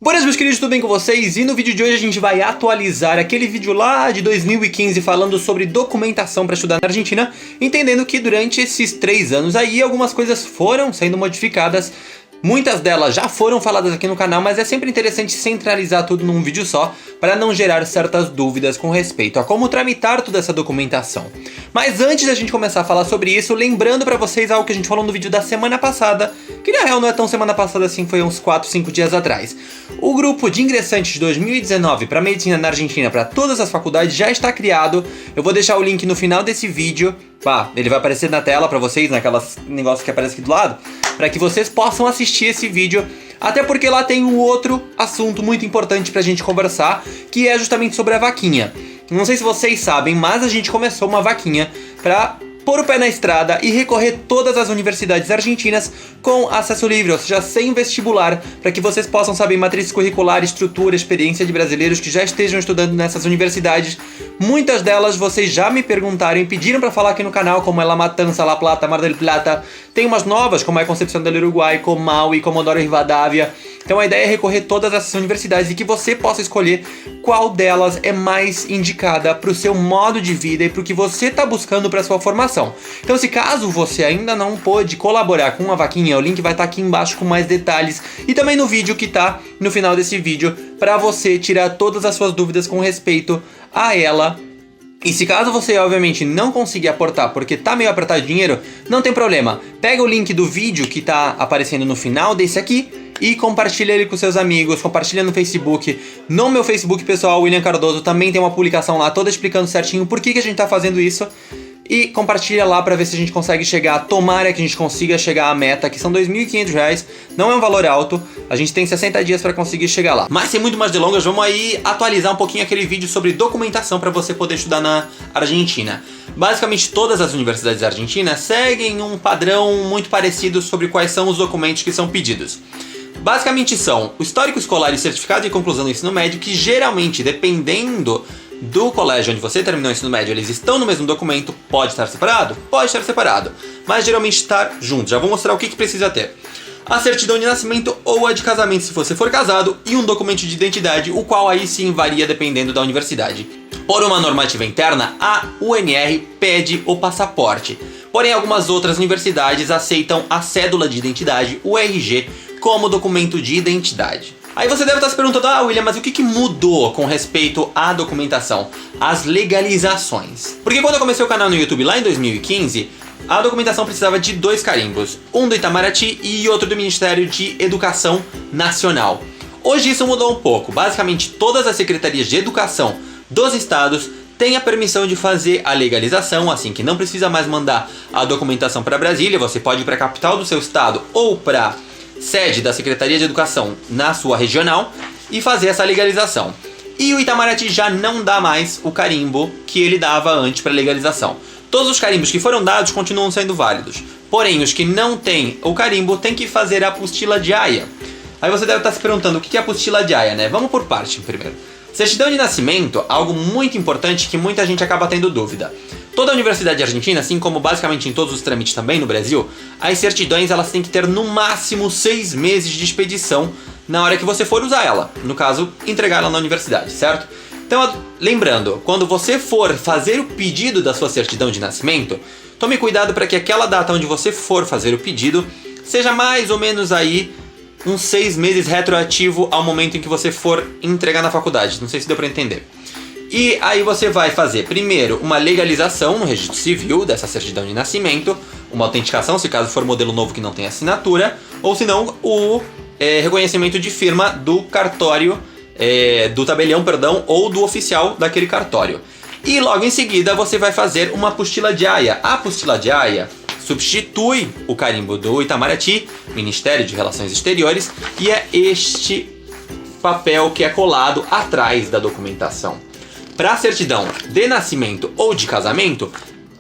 Boas, meus queridos, tudo bem com vocês? E no vídeo de hoje a gente vai atualizar aquele vídeo lá de 2015 falando sobre documentação para estudar na Argentina, entendendo que durante esses 3 anos aí algumas coisas foram sendo modificadas. Muitas delas já foram faladas aqui no canal, mas é sempre interessante centralizar tudo num vídeo só para não gerar certas dúvidas com respeito a como tramitar toda essa documentação. Mas antes da gente começar a falar sobre isso, lembrando para vocês algo que a gente falou no vídeo da semana passada, que na real não é tão semana passada assim, foi uns 4, 5 dias atrás. O grupo de ingressantes de 2019 para medicina na Argentina para todas as faculdades já está criado. Eu vou deixar o link no final desse vídeo. Ele vai aparecer na tela pra vocês, naquelas negócios que aparece aqui do lado, para que vocês possam assistir esse vídeo, até porque lá tem um outro assunto muito importante pra gente conversar, que é justamente sobre a vaquinha. Não sei se vocês sabem, mas a gente começou uma vaquinha pra pôr o pé na estrada e recorrer todas as universidades argentinas com acesso livre, ou seja, sem vestibular, para que vocês possam saber matriz curricular, estrutura, experiência de brasileiros que já estejam estudando nessas universidades. Muitas delas vocês já me perguntaram e pediram para falar aqui no canal, como é La Matanza, La Plata, Mar del Plata. Tem umas novas, como é Concepción del Uruguay, Comau, Comodoro Rivadavia. Então a ideia é recorrer todas essas universidades e que você possa escolher qual delas é mais indicada para o seu modo de vida e para o que você está buscando para sua formação. Então, se caso você ainda não pôde colaborar com a vaquinha, o link vai estar aqui embaixo com mais detalhes e também no vídeo que está no final desse vídeo para você tirar todas as suas dúvidas com respeito a ela. E se caso você obviamente não conseguir aportar porque tá meio apertado de dinheiro, não tem problema. Pega o link do vídeo que tá aparecendo no final desse aqui e compartilha ele com seus amigos, compartilha no Facebook. No meu Facebook pessoal, William Cardoso, também tem uma publicação lá toda explicando certinho por que a gente tá fazendo isso. E compartilha lá pra ver se a gente consegue chegar, tomara que a gente consiga chegar à meta, que são R$ 2.500, não é um valor alto, a gente tem 60 dias pra conseguir chegar lá. Mas sem muito mais delongas, vamos aí atualizar um pouquinho aquele vídeo sobre documentação pra você poder estudar na Argentina. Basicamente todas as universidades argentinas seguem um padrão muito parecido sobre quais são os documentos que são pedidos. Basicamente são o histórico escolar e certificado de conclusão do ensino médio, que geralmente, dependendo do colégio onde você terminou o ensino médio, eles estão no mesmo documento. Pode estar separado? Pode estar separado, mas geralmente está junto. Já vou mostrar o que precisa ter. A certidão de nascimento ou a de casamento se você for casado, e um documento de identidade, o qual aí sim varia dependendo da universidade. Por uma normativa interna, a UNR pede o passaporte. Porém, algumas outras universidades aceitam a cédula de identidade, o RG, como documento de identidade. Aí você deve estar se perguntando, William, mas o que mudou com respeito à documentação? As legalizações. Porque quando eu comecei o canal no YouTube lá em 2015, a documentação precisava de 2 carimbos. Um do Itamaraty e outro do Ministério de Educação Nacional. Hoje isso mudou um pouco. Basicamente todas as secretarias de educação dos estados têm a permissão de fazer a legalização, assim que não precisa mais mandar a documentação para Brasília. Você pode ir para a capital do seu estado ou para sede da Secretaria de Educação na sua regional e fazer essa legalização. E o Itamaraty já não dá mais o carimbo que ele dava antes para legalização. Todos os carimbos que foram dados continuam sendo válidos. Porém, os que não têm o carimbo têm que fazer a apostila de Haia. Aí você deve estar se perguntando o que é a apostila de Haia, né? Vamos por parte primeiro. Certidão de nascimento, algo muito importante que muita gente acaba tendo dúvida. Toda a universidade argentina, assim como basicamente em todos os trâmites também no Brasil, as certidões elas têm que ter no máximo 6 meses de expedição na hora que você for usar ela. No caso, entregar ela na universidade, certo? Então, lembrando, quando você for fazer o pedido da sua certidão de nascimento, tome cuidado para que aquela data onde você for fazer o pedido seja mais ou menos aí uns 6 meses retroativo ao momento em que você for entregar na faculdade. Não sei se deu para entender. E aí você vai fazer primeiro uma legalização no registro civil dessa certidão de nascimento, uma autenticação se caso for modelo novo que não tem assinatura, ou se não o reconhecimento de firma do cartório, do tabelião, perdão, ou do oficial daquele cartório. E logo em seguida você vai fazer uma apostila de Haia. A apostila de Haia substitui o carimbo do Itamaraty, Ministério de Relações Exteriores, e é este papel que é colado atrás da documentação. Para a certidão de nascimento ou de casamento,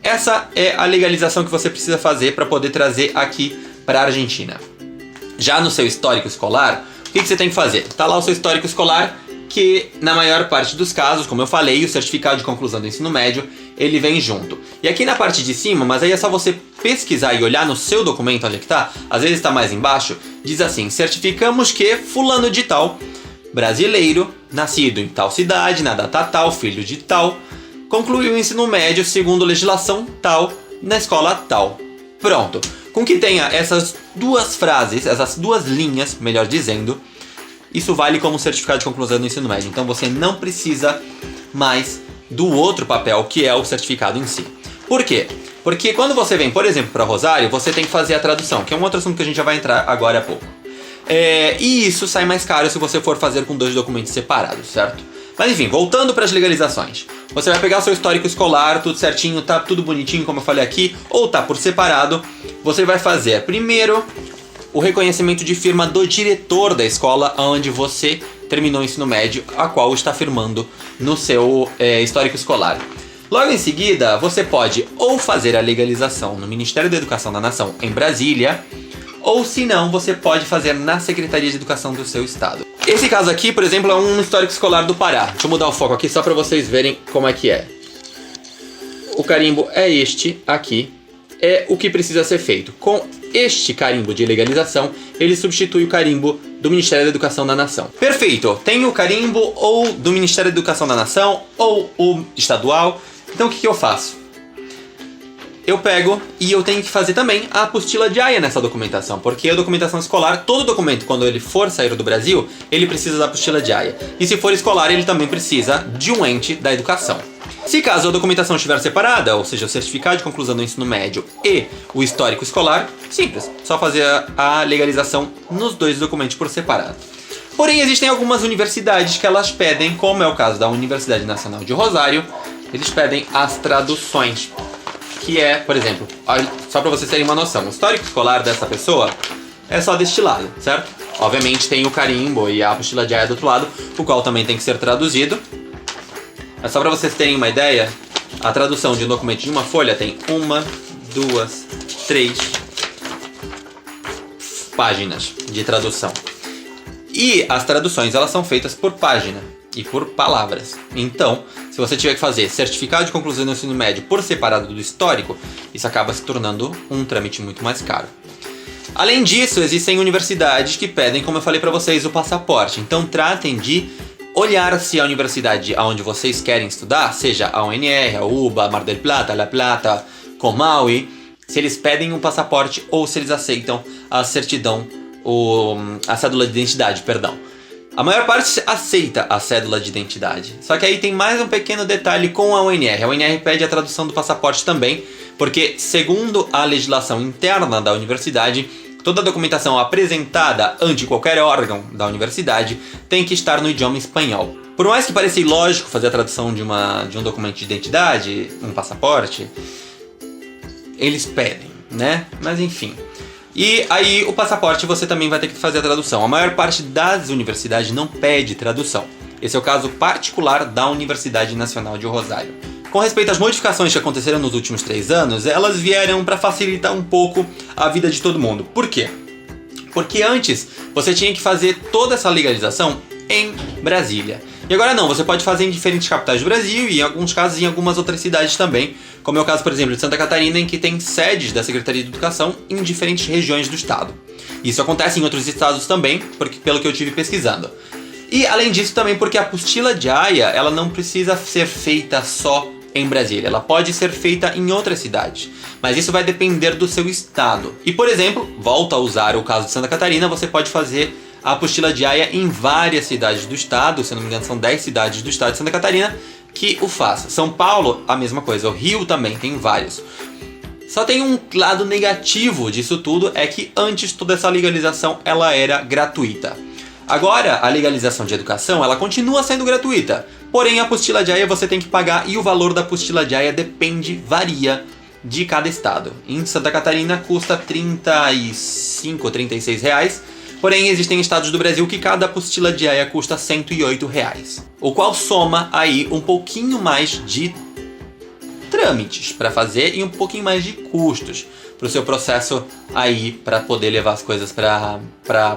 essa é a legalização que você precisa fazer para poder trazer aqui para a Argentina. Já no seu histórico escolar, o que você tem que fazer? Está lá o seu histórico escolar, que na maior parte dos casos, como eu falei, o certificado de conclusão do ensino médio, ele vem junto. E aqui na parte de cima, mas aí é só você pesquisar e olhar no seu documento onde é que está, às vezes está mais embaixo, diz assim: certificamos que fulano de tal brasileiro, nascido em tal cidade, na data tal, filho de tal, concluiu o ensino médio segundo legislação tal, na escola tal. Pronto. Com que tenha essas duas frases, essas duas linhas, melhor dizendo, isso vale como certificado de conclusão do ensino médio. Então você não precisa mais do outro papel, que é o certificado em si. Por quê? Porque quando você vem, por exemplo, para Rosário, você tem que fazer a tradução, que é um outro assunto que a gente já vai entrar agora há pouco. E isso sai mais caro se você for fazer com 2 documentos separados, certo? Mas enfim, voltando para as legalizações. Você vai pegar o seu histórico escolar, tudo certinho, tá tudo bonitinho, como eu falei aqui, ou tá por separado. Você vai fazer primeiro o reconhecimento de firma do diretor da escola onde você terminou o ensino médio, a qual está firmando no seu histórico escolar. Logo em seguida, você pode ou fazer a legalização no Ministério da Educação da Nação em Brasília, ou se não, você pode fazer na Secretaria de Educação do seu estado. Esse caso aqui, por exemplo, é um histórico escolar do Pará. Deixa eu mudar o foco aqui só para vocês verem como é que é. O carimbo é este aqui, é o que precisa ser feito. Com este carimbo de legalização, ele substitui o carimbo do Ministério da Educação da Nação. Perfeito! Tem o carimbo ou do Ministério da Educação da Nação ou o estadual. Então o que eu faço? Eu pego e eu tenho que fazer também a apostila de AIA nessa documentação, porque a documentação escolar, todo documento, quando ele for sair do Brasil, ele precisa da apostila de AIA. E se for escolar, ele também precisa de um ente da educação. Se caso a documentação estiver separada, ou seja, o certificado de conclusão do ensino médio e o histórico escolar, simples, só fazer a legalização nos 2 documentos por separado. Porém, existem algumas universidades que elas pedem, como é o caso da Universidade Nacional de Rosário, eles pedem as traduções. Que é, por exemplo, só para vocês terem uma noção, o histórico escolar dessa pessoa é só deste lado, certo? Obviamente tem o carimbo e a apostila de AIA do outro lado, o qual também tem que ser traduzido. Mas só para vocês terem uma ideia, a tradução de um documento de uma folha tem 1, 2, 3 páginas de tradução. E as traduções, elas são feitas por página e por palavras. Então, se você tiver que fazer certificado de conclusão do ensino médio por separado do histórico, isso acaba se tornando um trâmite muito mais caro. Além disso, existem universidades que pedem, como eu falei para vocês, o passaporte. Então tratem de olhar se a universidade onde vocês querem estudar, seja a UNR, a UBA, Mar del Plata, La Plata, Comaui, se eles pedem um passaporte ou se eles aceitam a certidão, a cédula de identidade, perdão. A maior parte aceita a cédula de identidade. Só que aí tem mais um pequeno detalhe com a UNR. A UNR pede a tradução do passaporte também, porque segundo a legislação interna da universidade, toda a documentação apresentada ante qualquer órgão da universidade tem que estar no idioma espanhol. Por mais que pareça ilógico fazer a tradução de um documento de identidade, um passaporte, eles pedem, né? Mas enfim. E aí o passaporte você também vai ter que fazer a tradução. A maior parte das universidades não pede tradução. Esse é o caso particular da Universidade Nacional de Rosário. Com respeito às modificações que aconteceram nos últimos 3 anos, elas vieram para facilitar um pouco a vida de todo mundo. Por quê? Porque antes você tinha que fazer toda essa legalização em Brasília. E agora não, você pode fazer em diferentes capitais do Brasil e em alguns casos em algumas outras cidades também, como é o caso, por exemplo, de Santa Catarina, em que tem sedes da Secretaria de Educação em diferentes regiões do estado. Isso acontece em outros estados também, pelo que eu tive pesquisando. E além disso também porque a apostila de AIA, ela não precisa ser feita só em Brasília, ela pode ser feita em outras cidades, mas isso vai depender do seu estado. E por exemplo, volta a usar o caso de Santa Catarina, você pode fazer a apostila de AIA em várias cidades do estado, se não me engano são 10 cidades do estado de Santa Catarina que o façam. São Paulo, a mesma coisa, o Rio também, tem vários. Só tem um lado negativo disso tudo, é que antes toda essa legalização ela era gratuita. Agora, a legalização de educação, ela continua sendo gratuita, porém a apostila de AIA você tem que pagar e o valor da apostila de AIA varia de cada estado. Em Santa Catarina custa R$35 ou R$36, porém existem estados do Brasil que cada apostila de AIA custa R$108, o qual soma aí um pouquinho mais de trâmites para fazer e um pouquinho mais de custos para o seu processo aí para poder levar as coisas para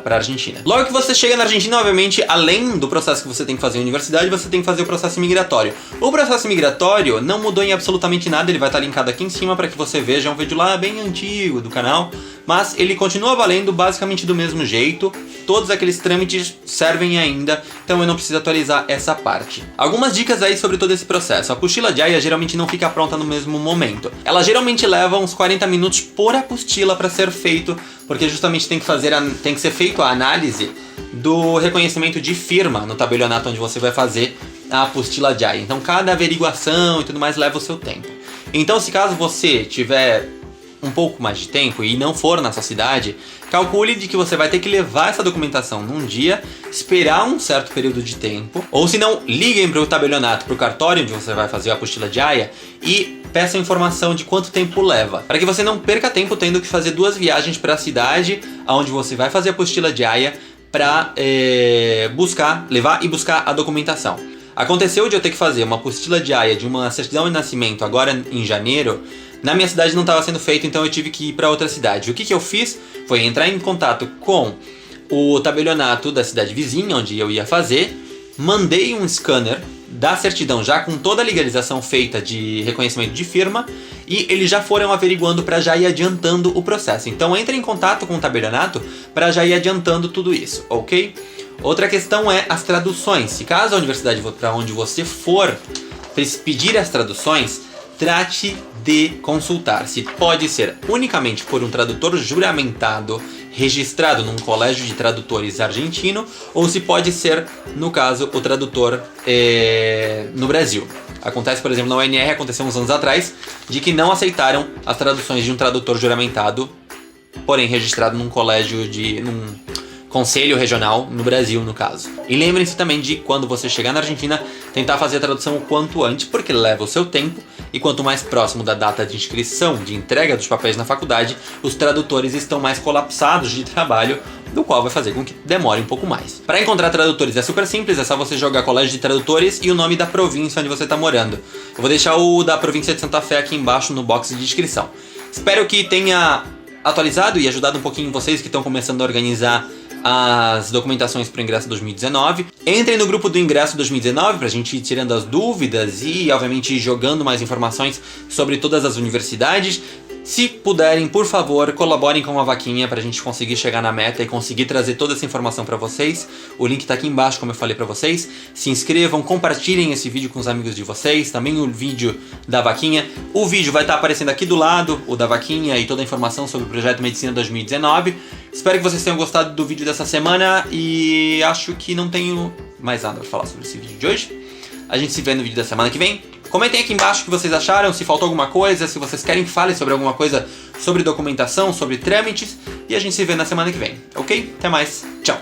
Argentina. Logo que você chega na Argentina, obviamente, além do processo que você tem que fazer em universidade, você tem que fazer o processo migratório. O processo migratório não mudou em absolutamente nada, ele vai estar linkado aqui em cima para que você veja, é um vídeo lá bem antigo do canal, mas ele continua valendo basicamente do mesmo jeito. Todos aqueles trâmites servem ainda, então eu não preciso atualizar essa parte. Algumas dicas aí sobre todo esse processo. A apostila Jaya geralmente não fica pronta no mesmo momento. Ela geralmente leva uns 40 minutos por apostila para ser feito, porque justamente tem que ser feito a análise do reconhecimento de firma no tabelionato onde você vai fazer a apostila Jaya. Então cada averiguação e tudo mais leva o seu tempo. Então, se caso você tiver um pouco mais de tempo e não for na sua cidade, calcule de que você vai ter que levar essa documentação num dia, esperar um certo período de tempo, ou se não, liguem para o tabelionato, para o cartório onde você vai fazer a apostila Jaya e peçam informação de quanto tempo leva, para que você não perca tempo tendo que fazer 2 viagens para a cidade onde você vai fazer a apostila Jaya para levar e buscar a documentação. Aconteceu de eu ter que fazer uma apostila Jaya de uma certidão de nascimento agora em janeiro. Na minha cidade não estava sendo feito, então eu tive que ir para outra cidade. O que eu fiz foi entrar em contato com o tabelionato da cidade vizinha, onde eu ia fazer, mandei um scanner da certidão já com toda a legalização feita de reconhecimento de firma e eles já foram averiguando para já ir adiantando o processo. Então entre em contato com o tabelionato para já ir adiantando tudo isso, ok? Outra questão é as traduções. Se caso a universidade para onde você for pedir as traduções, trate de consultar se pode ser unicamente por um tradutor juramentado registrado num colégio de tradutores argentino ou se pode ser, no caso, o tradutor no Brasil. Acontece, por exemplo, na UNR, aconteceu uns anos atrás, de que não aceitaram as traduções de um tradutor juramentado, porém registrado num colégio num conselho regional no Brasil, no caso. E lembrem-se também de, quando você chegar na Argentina, tentar fazer a tradução o quanto antes, porque leva o seu tempo, e quanto mais próximo da data de inscrição, de entrega dos papéis na faculdade, os tradutores estão mais colapsados de trabalho, do qual vai fazer com que demore um pouco mais. Para encontrar tradutores é super simples, é só você jogar Colégio de Tradutores e o nome da província onde você está morando. Eu vou deixar o da província de Santa Fé aqui embaixo no box de descrição. Espero que tenha atualizado e ajudado um pouquinho vocês que estão começando a organizar as documentações para o ingresso 2019. Entrem no grupo do ingresso 2019 para a gente ir tirando as dúvidas e, obviamente, jogando mais informações sobre todas as universidades. Se puderem, por favor, colaborem com a vaquinha para a gente conseguir chegar na meta e conseguir trazer toda essa informação para vocês. O link está aqui embaixo, como eu falei para vocês. Se inscrevam, compartilhem esse vídeo com os amigos de vocês, também o vídeo da vaquinha. O vídeo vai estar aparecendo aqui do lado, o da vaquinha e toda a informação sobre o Projeto Medicina 2019. Espero que vocês tenham gostado do vídeo dessa semana e acho que não tenho mais nada para falar sobre esse vídeo de hoje. A gente se vê no vídeo da semana que vem. Comentem aqui embaixo o que vocês acharam, se faltou alguma coisa, se vocês querem que fale sobre alguma coisa, sobre documentação, sobre trâmites. E a gente se vê na semana que vem, ok? Até mais, tchau!